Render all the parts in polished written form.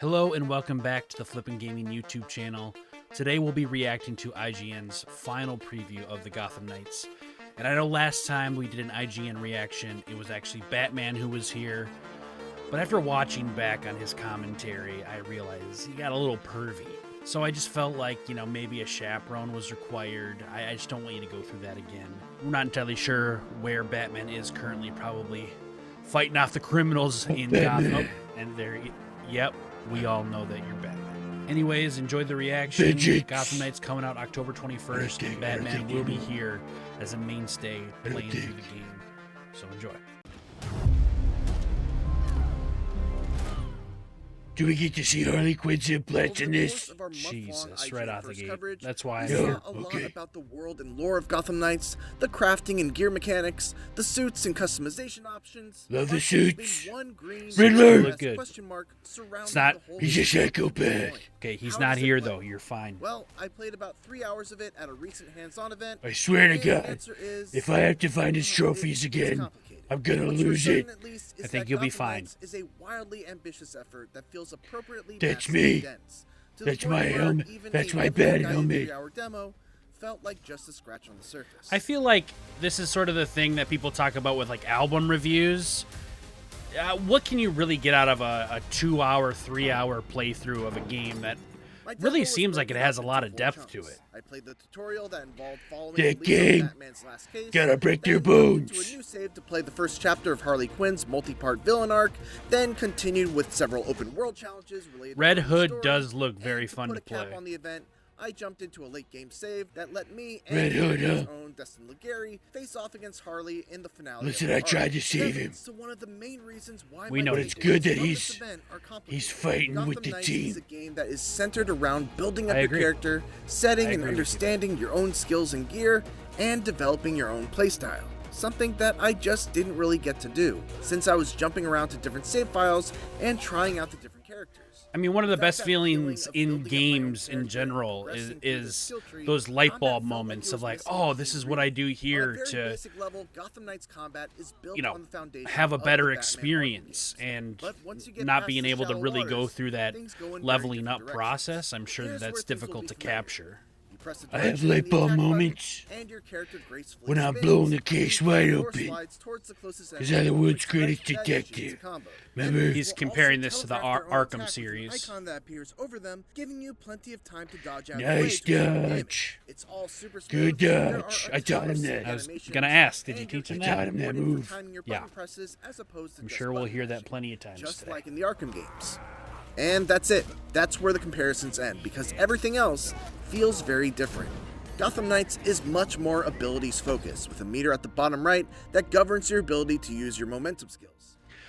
Hello and welcome back to the Flippin' Gaming YouTube channel. Today we'll be reacting to IGN's final preview of the Gotham Knights. And I know last time we did an IGN reaction, it was actually Batman who was here. But after watching back on his commentary, I realized he got a little pervy. So I just felt like, maybe a chaperone was required. I just don't want you to go through that again. We're not entirely sure where Batman is currently, probably fighting off the criminals in Gotham. And there, yep, we all know that you're Batman. Anyways, enjoy the reaction. Gotham Knights coming out October 21st, and Batman will be here as a mainstay playing through the game. So enjoy. Do we get to see Harley Quinn's implants in this? Jesus, right out the gate. That's why I'm No, here. A lot about the world and lore of Gotham Knights, the crafting and gear mechanics, the suits and customization options. Love the suits. Riddler Look good. It's not- He's a psychopath. Okay, he's not here though. You're fine. Well, I played about 3 hours of it at a recent hands-on event. I swear to and the God, answer is, if I have to find his trophies it's again, complicated. I'm gonna What's for lose certain, it. at least, is I think that you'll be Gotham fine. Knights is a wildly ambitious effort that feels appropriately That's massive and me. dense, to the That's point my where helmet. even That's a my heavily bad guided helmet. 3-hour demo felt like just a scratch on the surface. I feel like this is sort of the thing that people talk about with like album reviews. What can you really get out of a 2-hour, 3-hour playthrough of a game that My really demo was seems like it broken has up a lot into of 4 depth to chunks. it? I played the tutorial that involved following That the lead of game Batman's last case, gotta break their then moved into bones. a new save to play the first chapter of Harley Quinn's multi-part villain arc, then continued with several open world challenges related Red to the Hood story, does look and very to fun put to a cap play. on the event, I jumped into a late game save that let me Red and Hood, his huh? own Destin Legary face off against Harley in the finale. Listen, of the I tried arc. to save That him. leads to one of the main reasons why We my know But it's takeaways good that from this he's event are complicated. fighting with Gotham the Knights team. is a game that is centered around building up I your agree. character, setting I and agree with you. understanding your own skills and gear, and developing your own playstyle. Something that I just didn't really get to do, since I was jumping around to different save files and trying out the different characters. I mean, one of the Without best that feelings feeling of in building up my own games in character, general progressing through the is skill tree, those light combat bulb felt like moments it of was like, missing oh, a this key is what I do ingredient. here On a very to, basic level, Gotham Knights combat is built on the foundation have a of the better Batman experience, RPGs. and But once you get not past being the able to shallow really go waters, through that things go in very leveling different up directions. process. I'm sure Here's that's where things will difficult be to familiar. capture. You press the I have direction light and the bulb attack button, moments and your character gracefully when I'm spins, blowing the case and wide or open. slides towards the closest 'Cause enemy I'm the and world's clicks greatest that initiates a detective. combo. Remember? Enemies He's will comparing also this to the telegraph their own Arkham attack with an series. icon that appears over them, giving you plenty of time to dodge out Nice of the way to avoid dodge. damage. It's all super Good smooth. There are dodge. a I taught ton of him sick that. I was animations, gonna ask, did you and teach you're him I taught that? him that rewarded for move. timing your Yeah. button presses as opposed to I'm just sure we'll button hear that mashing, plenty of times just today. like in the Arkham games. And that's it. That's where the comparisons end, because everything else feels very different. Gotham Knights is much more abilities focused, with a meter at the bottom right that governs your ability to use your momentum skills.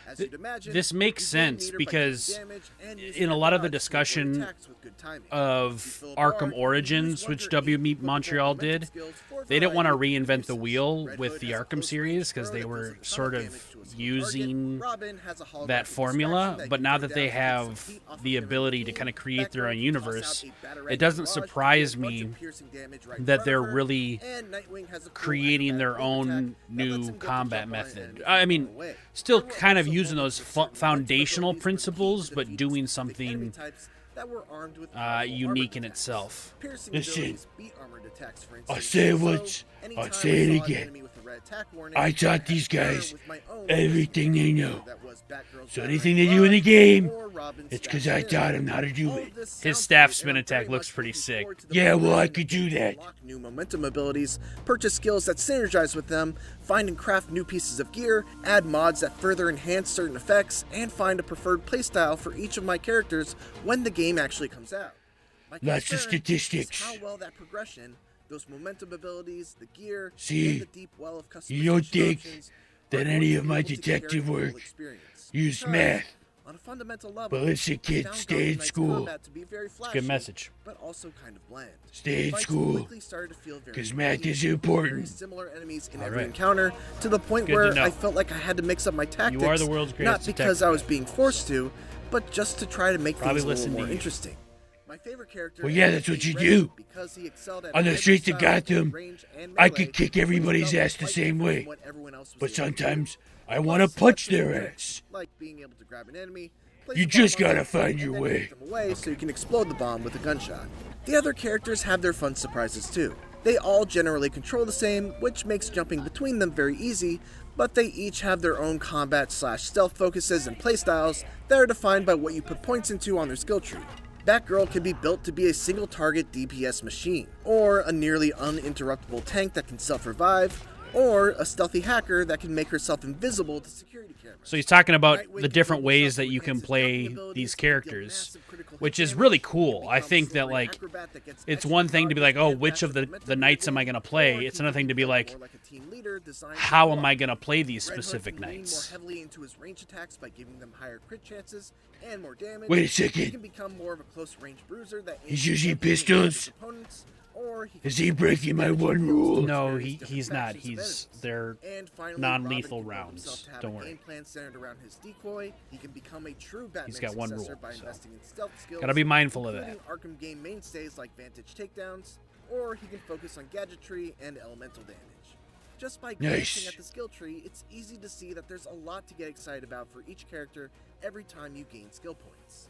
As you'd imagine, This makes you gain sense meter by because taking damage and using in a your lot of the dodge to avoid discussion attacks with good timing. If you of fill a bar, Arkham you can Origins, use which one for each WME clickable Montreal momentum did, skills for a they didn't want to variety of reinvent uses. the wheel Red with Hood the has a Arkham close series range because throw they that were deals a ton sort damage of to a single using target. Robin has a holographic that formula, distraction but that now you that can they down to take some have heat off the of him ability in to the kind of game. create their Batgirl own can universe, toss out a batarang it doesn't barrage, surprise deal a bunch me of piercing damage right in that front they're of her, really and Nightwing has a cool creating their acrobatic leap own attack that lets new him get the combat jump on an method. enemy I from mean, far away. still There were kind of also using moments those where certain foundational momentum abilities were the key principles, to but defeat doing specific enemy something types that were armed with powerful unique in armored attacks. itself. Piercing Listen, abilities beat armored attacks, for I'll instance. say it So, once, anytime I'll I say it saw an again. enemy with a red attack warning, I had taught to these counter guys with my own everything they personal know. that was Batgirl's So batarang anything they do in the barrage game, or Robin's it's staff 'cause I spin. taught them how to do All it. of this His sounds staff great, spin and I'm attack very looks much pretty looking sick. forward to the Yeah, well, I progression could that do you can that. unlock new momentum abilities, purchase skills that synergize with them, find and craft new pieces of gear, add mods that further enhance certain effects, and find a preferred playstyle for each of my characters when the game actually comes out. My Lots of concern statistics. is how well that progression, those momentum abilities, the gear, See, and the deep well of customization you don't think options that are going any to of be my able to carry detective the whole work experience. used Because, math. on a fundamental level, But listen, I kids, found stay Gotham in Knights school. combat to be very Good flashy, message. but also kind of bland. Stay in Fights school, quickly started to feel very 'cause math routine, is with important. Very similar enemies in All every right. encounter, to the point Good to where know. I felt like I had to mix up my tactics. You are the world's greatest not because detective I was guy. being forced to, but just to try to make Probably things a little listen to more you. interesting. My favorite character. Well, yeah, ended that's what being you Red do. because he excelled at On the hybrid streets of styles, Gotham, range, and I melee, could kick which everybody's felt ass the quite same different way. from what everyone else was But able to do. sometimes I Plus, want to he had punch some their tricks, ass. like being able to grab an enemy, Place You the bomb just on gotta them, find and your then way. take them away so you can explode the bomb with a gunshot. The other characters have their fun surprises too. They all generally control the same, which makes jumping between them very easy, but they each have their own combat/stealth focuses and playstyles that are defined by what you put points into on their skill tree. Batgirl can be built to be a single target DPS machine, or a nearly uninterruptible tank that can self-revive, or a stealthy hacker that can make herself invisible to security cameras. So he's talking about Nightwing the can different build ways himself that to you can enhance his play jumping abilities, these he can deal characters, massive critical hit which is damage, really he can cool. I become think that slippery like acrobat that gets it's extra one thing to be like, charges oh, and which of faster the momentum knights am I movement, going to play? or he It's can another thing to be become like, more like a team leader designed to how blow am up. I going to play these Red Hood specific can lean knights? more heavily into his range attacks by giving them higher crit chances and more damage. Wait a He second. can become more of a close range bruiser that He's aims using directly at pistols? his opponents, or he can Is he use breaking my damage one deals rule? towards No, various different he's not. factions of enemies. They're And finally, non-lethal Robin can build rounds. himself to have Don't a worry. game plan centered around his decoy. He can become a true Batman He's got one successor rule, by so. investing in stealth skills. Gotta be mindful of including that. Arkham game mainstays like Vantage takedowns, or he can focus on gadgetry and elemental damage. Just by glancing Nice. at the skill tree, it's easy to see that there's a lot to get excited about for each character every time you gain skill points.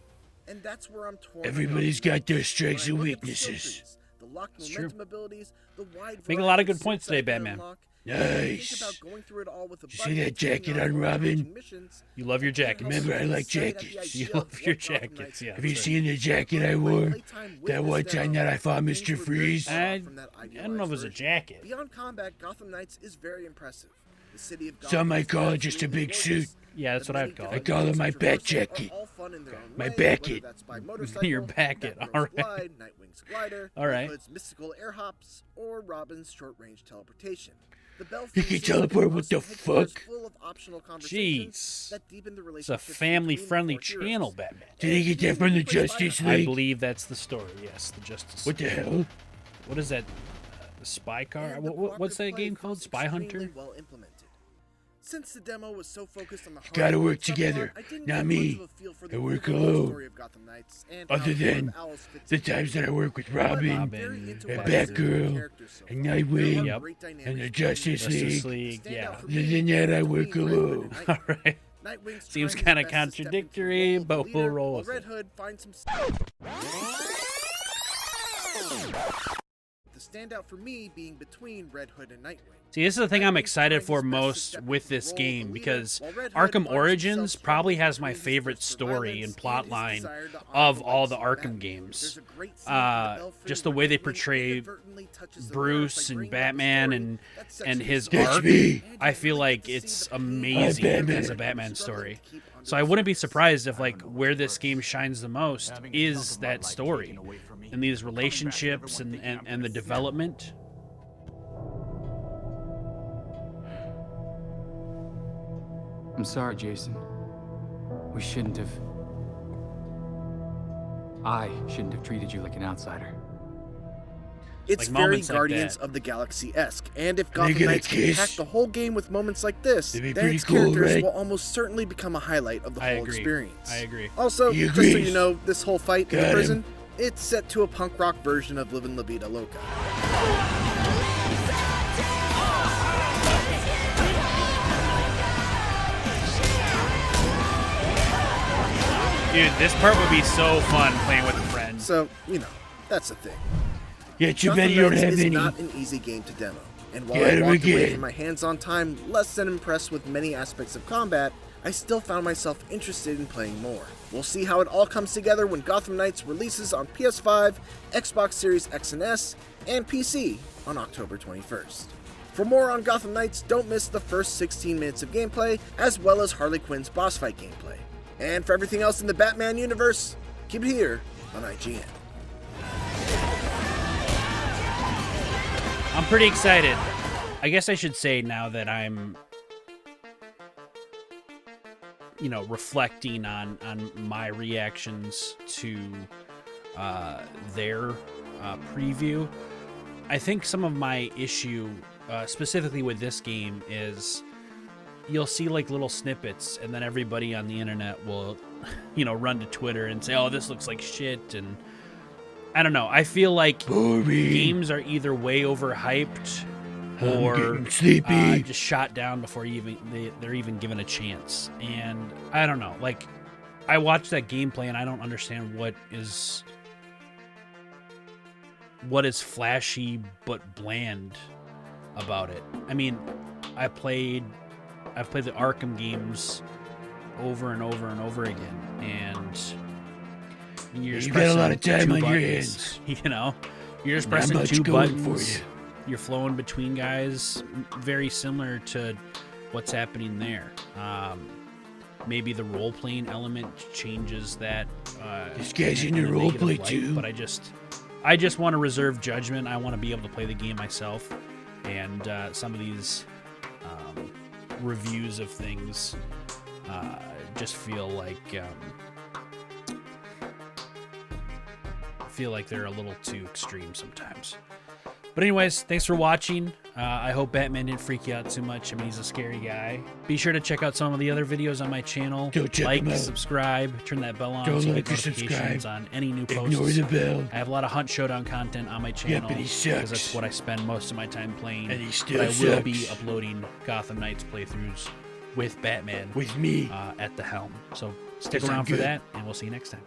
And that's where I'm torn. Everybody's got their strengths When I and look at the skill weaknesses. trees, the locked It's true. momentum abilities, the wide Making a lot of variety good points suits that today, you can Batman. unlock, and I think Nice. about going through it all with a You see budget, that taking jacket on on more Robin? challenging missions. You love your jackets. Remember, I like Excited at the jackets. You idea love of your what Gotham jackets, Knights yeah. can Have you bring. seen the jacket I My wore? playtime with That this one time demo, that I fought things Mr. were very Freeze? far from that I don't know if it was a idealized version. jacket. Beyond combat, Gotham Knights is very impressive. The city of Some Gotham might is call it just a absolutely big gorgeous. suit. Yeah, that's The what I many would call I it. different call it modes my of bat traversal are jacket. all fun in their own My way, backet. whether that's by motorcycle, Your backet, Batgirl's all right. glide, Nightwing's glider, All right. Red Hood's mystical air hops, or Robin's short-range teleportation. The Bell He can Faces teleport, are what the constant headquarters fuck? full of optional conversations Jeez. that deepen the It's a relationships between family-friendly the four heroes. channel, Batman. Did he get that from the Justice I League? believe that's the story. Yes, the Justice. What the hell? What is that? Spy car? And the What's that cooperative play game called? feels Spy extremely Hunter? well implemented. Since the demo was so focused on the Gotta hardcore work subplot, together, I didn't not get me. much of a feel for the I work overall alone. story of Gotham Knights and Other how the Court than of Owls fits the into times that I story. work with But I'm Robin, very and into and what I've seen of the Batgirl, characters so and far. Nightwing, There are Yep. great dynamics and the between Justice them. Justice League. League, Stand yeah. out for Other me than that, I between work Red Hood alone. and Nightwing. All right. Nightwing's Seems trying kinda his best to step into the contradictory, role of but a we'll leader, roll while with Red it. Hood finds himself. The standout for me being between Red Hood and Nightwing. See, this is the thing I'm Nightwing's excited trying for his best to most step with into the this role of game a leader, because while Red Hood Arkham finds Origins himself probably struggling has my between his favorite thirst for story violence and plot his line desire to honor of the all the legacy of Arkham Batman. games. There's a great scene from the Belfry Just the where way they Nightwing portray inadvertently touches the Bruce lyrics by and bringing up a Batman story and that section his is That's arc. me. and I you feel really like get to see it's the pain amazing I'm Batman. as a of Batman struggling story. to keep under So I the wouldn't be surface. surprised if like where this game shines the most is that story and these relationships and the development. I'm sorry, Jason. We shouldn't have. I shouldn't have treated you like an outsider. It's Like very moments like Guardians that. of the Galaxy-esque, and if They Gotham get a Knights can kiss? pack the whole game with moments like this, They'd be then pretty its cool, characters right? will almost certainly become a highlight of the I whole agree. experience. I agree. Also, He just so agrees. you know, this whole fight in Got the him. prison, it's set to a punk rock version of Livin' La Vida Loca. Dude, this part would be so fun playing with a friend. So, you know, that's the thing. Yeah, too Gotham bad you don't Knights have is any. not an easy game to demo, and while Get I him walked away again. from my hands-on time less than impressed with many aspects of combat, I still found myself interested in playing more. We'll see how it all comes together when Gotham Knights releases on PS5, Xbox Series X and S, and PC on October 21st. For more on Gotham Knights, don't miss the first 16 minutes of gameplay, as well as Harley Quinn's boss fight gameplay. And for everything else in the Batman universe, keep it here on IGN. I'm pretty excited. I guess I should say now that I'm, reflecting on my reactions to their preview. I think some of my issue, specifically with this game, is you'll see like little snippets, and then everybody on the internet will, run to Twitter and say, "Oh, this looks like shit," and I don't know. I feel like Boring. games are either way overhyped I'm or getting sleepy. just shot down before they're even given a chance. And I don't know, like I watched that gameplay and I don't understand what is flashy but bland about it. I mean, I've played the Arkham games over and over and over again, and you're just You got a lot of pressing time two on your buttons, hands. You know, you're just Not pressing much two going buttons. for you. You're flowing between guys, very similar to what's happening there. Maybe the role-playing element changes that. This guy's in a the role negative play light, too. But I just want to reserve judgment. I want to be able to play the game myself, and some of these reviews of things just feel like they're a little too extreme sometimes. But anyways, thanks for watching. I hope Batman didn't freak you out too much. I mean, he's a scary guy. Be sure to check out some of the other videos on my channel. Go check like, them out. subscribe, turn that bell on Don't so you like get or notifications subscribe. on any new posts. Ignore the bell. I have a lot of Hunt Showdown content on my channel but he because sucks. that's what I spend most of my time playing. And he still but I will be sucks. uploading Gotham Knights playthroughs with Batman With me. at the helm. So stick 'Cause I'm around for good. that, and we'll see you next time.